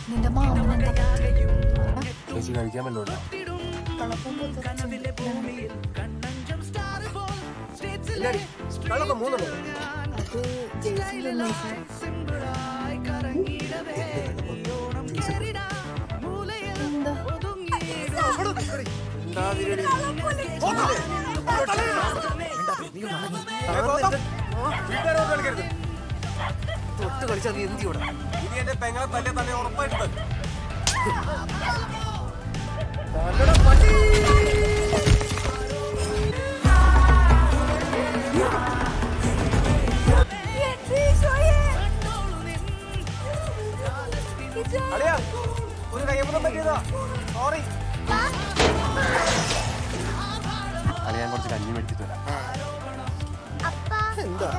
നിന്റെ മാമൻ എന്താ ചേച്ചി കഴിക്കാൻ വല്ലോണ്ടോ? തൊട്ട് കളിച്ചാൽ നീ എന്ത് ഇവിടെ ഇനി എന്റെ പെങ്ങളെ തല്ലിയ തന്നെ ഉറപ്പായിട്ട് അളിയാ ഒരു കയ്യപ്പുറം പറ്റിയതാ സോറി അറിയാൻ കുറച്ച് കഞ്ഞി മേടിച്ചിട്ട് വരാം. എന്താ